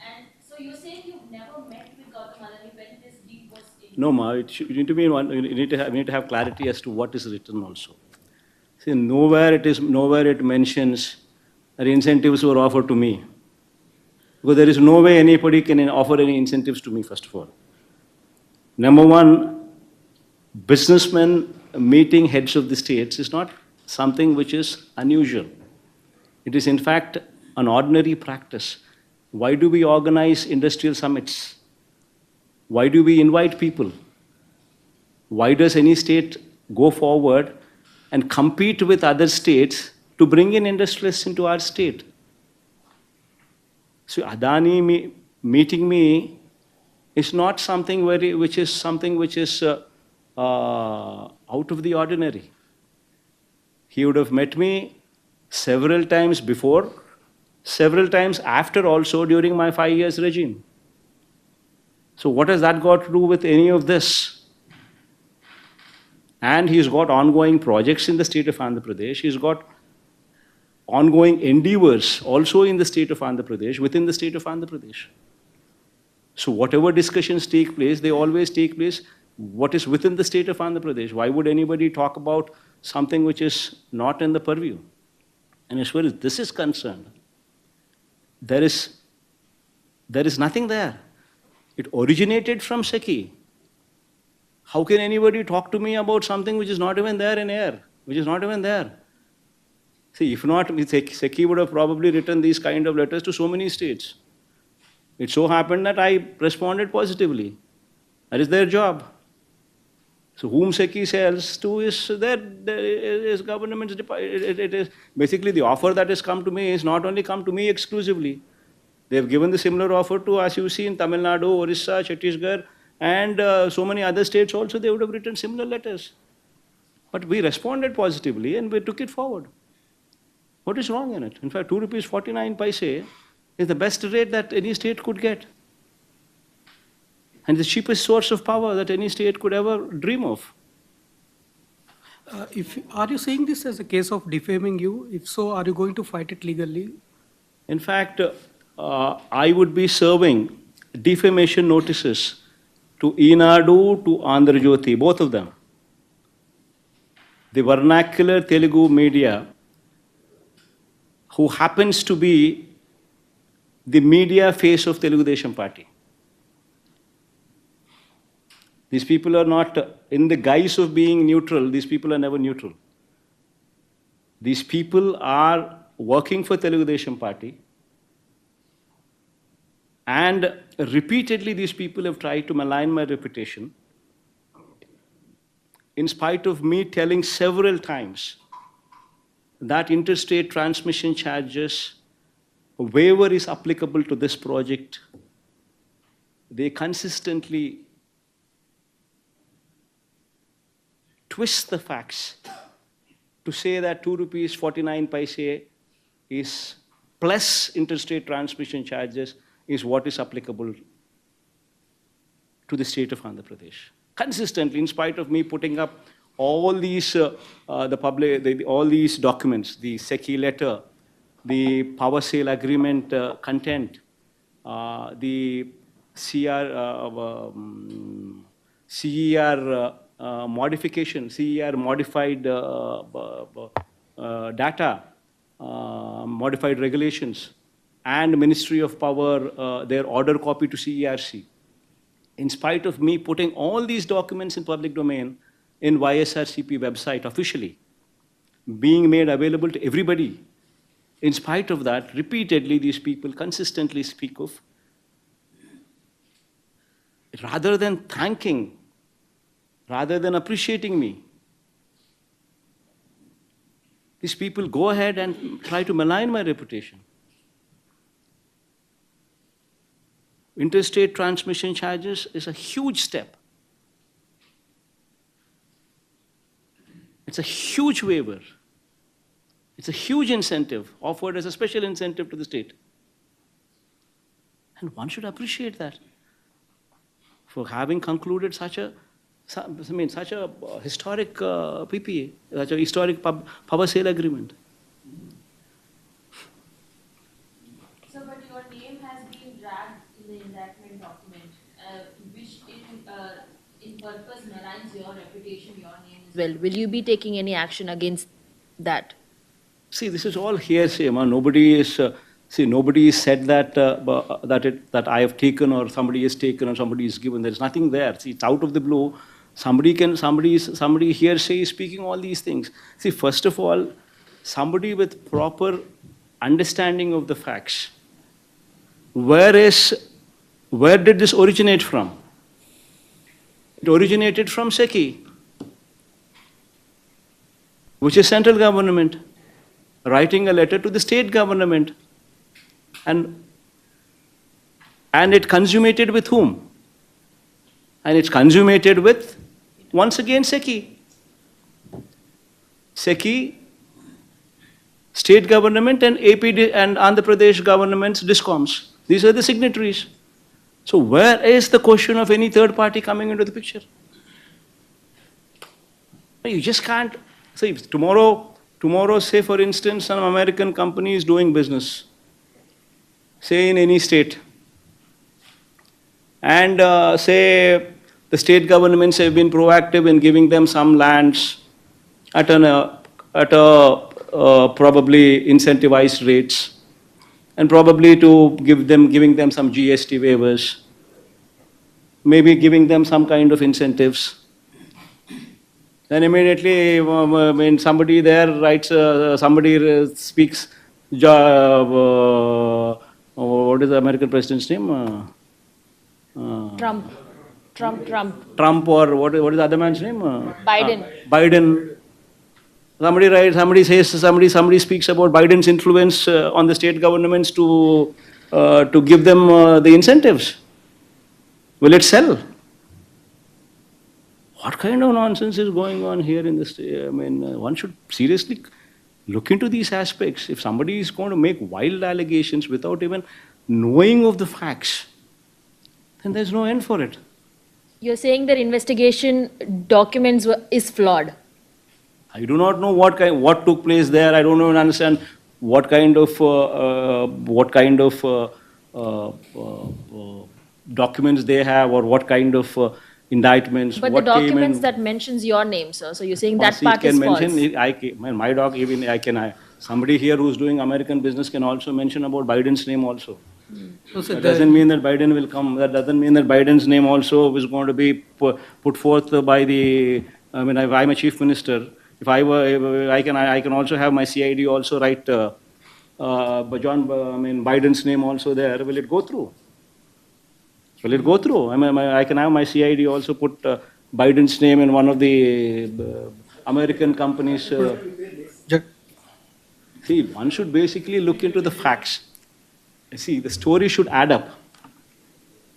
And so you're saying you've never met with Gautam Adani when this deal was taken? No, Ma, you need to be one, you need to have clarity as to what is written also. See, nowhere it mentions that incentives were offered to me. Because there is no way anybody can offer any incentives to me, first of all. Number one, businessmen meeting heads of the states is not something which is unusual. It is, in fact, an ordinary practice. Why do we organize industrial summits? Why do we invite people? Why does any state go forward and compete with other states to bring in industrialists into our state? So Adani meeting me is not something which is out of the ordinary. He would have met me several times before, several times after also during my 5 years regime. So what has that got to do with any of this? And he's got ongoing projects in the state of Andhra Pradesh. He's got ongoing endeavors also in the state of Andhra Pradesh, within the state of Andhra Pradesh. So whatever discussions take place, they always take place what is within the state of Andhra Pradesh. Why would anybody talk about something which is not in the purview? And as far as this is concerned, there is nothing there. It originated from SECI. How can anybody talk to me about something which is not even there in air, which is not even there? See, if not, SECI would have probably written these kind of letters to so many states. It so happened that I responded positively. That is their job. So whom SECI sells to is government's department. It is basically the offer that has come to me is not only come to me exclusively. They have given the similar offer to, as you see, in Tamil Nadu, Orissa, Chhattisgarh, and so many other states also. They would have written similar letters. But we responded positively and we took it forward. What is wrong in it? In fact, 2.49 rupees is the best rate that any state could get. And the cheapest source of power that any state could ever dream of. Are you saying this as a case of defaming you? If so, are you going to fight it legally? In fact, I would be serving defamation notices to Eenadu, to Andhra Jyothi, both of them. The vernacular Telugu media, who happens to be the media face of Telugu Desam Party. These people are not, in the guise of being neutral, these people are never neutral. These people are working for Telugu Desam Party, and repeatedly these people have tried to malign my reputation, in spite of me telling several times that interstate transmission charges waiver is applicable to this project. They consistently twist the facts to say that 2.49 rupees is plus interstate transmission charges is what is applicable to the state of Andhra Pradesh. Consistently, in spite of me putting up all these all these documents, the SECI letter, the power sale agreement content, the CER modification, CER modified data, modified regulations, and Ministry of Power, their order copy to CERC. In spite of me putting all these documents in public domain in YSRCP website officially, being made available to everybody, in spite of that, repeatedly these people consistently speak of, rather than thanking, rather than appreciating me, these people go ahead and try to malign my reputation. Interstate transmission charges is a huge step. It's a huge waiver. It's a huge incentive offered as a special incentive to the state. And one should appreciate that for having concluded such a historic PPA, such a historic power sale agreement. So, but your name has in purpose maligns your reputation, your name as well. Will you be taking any action against that? See, this is all hearsay. Nobody is said that that I have taken or somebody has taken or somebody is given. There is nothing there. See, it's out of the blue. Somebody hearsay is speaking all these things. See, first of all, somebody with proper understanding of the facts. Where did this originate from? It originated from SECI, which is central government, writing a letter to the state government. And it consummated with whom? And it's consummated with, once again, SECI. SECI, state government, and AP and Andhra Pradesh government's discoms. These are the signatories. So where is the question of any third party coming into the picture? You just can't. See, tomorrow, say for instance, some American company is doing business, say in any state, and say the state governments have been proactive in giving them some lands at probably incentivized rates, and probably to giving them some GST waivers, maybe giving them some kind of incentives. Then immediately, when somebody there writes, somebody speaks, what is the American president's name? Trump, or what is the other man's name? Biden. Biden. Somebody writes, somebody speaks about Biden's influence on the state governments to give them the incentives. Will it sell? What kind of nonsense is going on here in this? One should seriously look into these aspects. If somebody is going to make wild allegations without even knowing of the facts, then there's no end for it. You're saying that investigation documents is flawed. I do not know what took place there. I don't even understand what kind of documents they have, or what kind of indictments. But what the documents that mentions your name, sir. So you're saying that part is false. My dog, even somebody here who's doing American business can also mention about Biden's name also. That doesn't mean that Biden will come. That doesn't mean that Biden's name also is going to be put forth by the. If I'm a chief minister, if I were, I can also have my CID also write Biden's name also there. Will it go through? Will it go through? I can have my CID also put Biden's name in one of the American companies. See, one should basically look into the facts. See, the story should add up.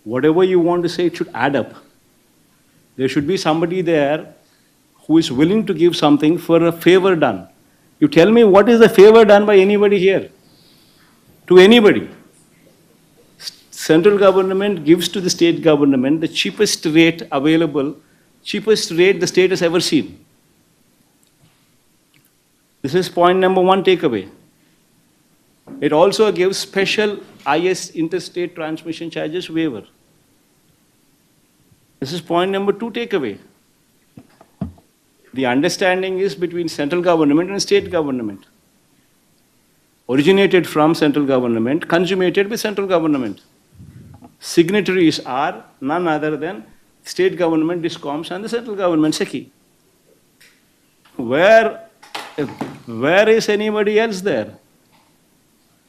Whatever you want to say, it should add up. There should be somebody there who is willing to give something for a favor done. You tell me, what is the favor done by anybody here? To anybody. Central government gives to the state government the cheapest rate available, cheapest rate the state has ever seen. This is point number one takeaway. It also gives special IS interstate transmission charges waiver. This is point number two takeaway. The understanding is between central government and state government. Originated from central government, consummated with central government. Signatories are none other than state government, discoms, and the central government, SECI. Where is anybody else there?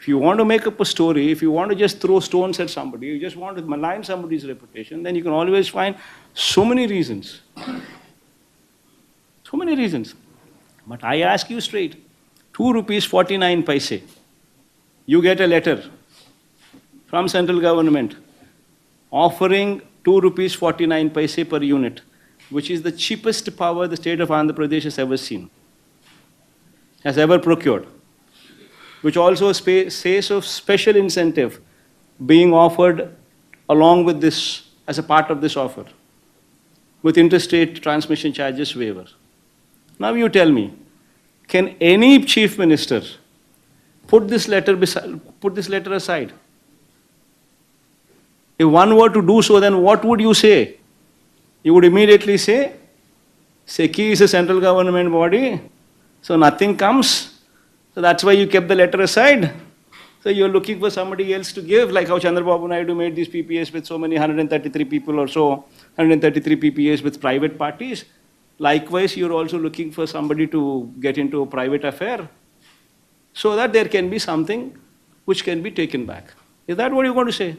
If you want to make up a story, if you want to just throw stones at somebody, you just want to malign somebody's reputation, then you can always find so many reasons. So many reasons. But I ask you straight, 2 rupees 49 paise. You get a letter from central government offering 2 rupees 49 paise per unit, which is the cheapest power the state of Andhra Pradesh has ever seen, has ever procured, which also says of special incentive being offered along with this, as a part of this offer, with interstate transmission charges waiver. Now you tell me, can any chief minister put this letter aside? If one were to do so, then what would you say? You would immediately say, SECI is a central government body, so nothing comes. So that's why you kept the letter aside. So you're looking for somebody else to give, like how Chandrababu Naidu made these PPAs with so many 133 people or so, 133 PPAs with private parties. Likewise, you're also looking for somebody to get into a private affair so that there can be something which can be taken back. Is that what you're going to say?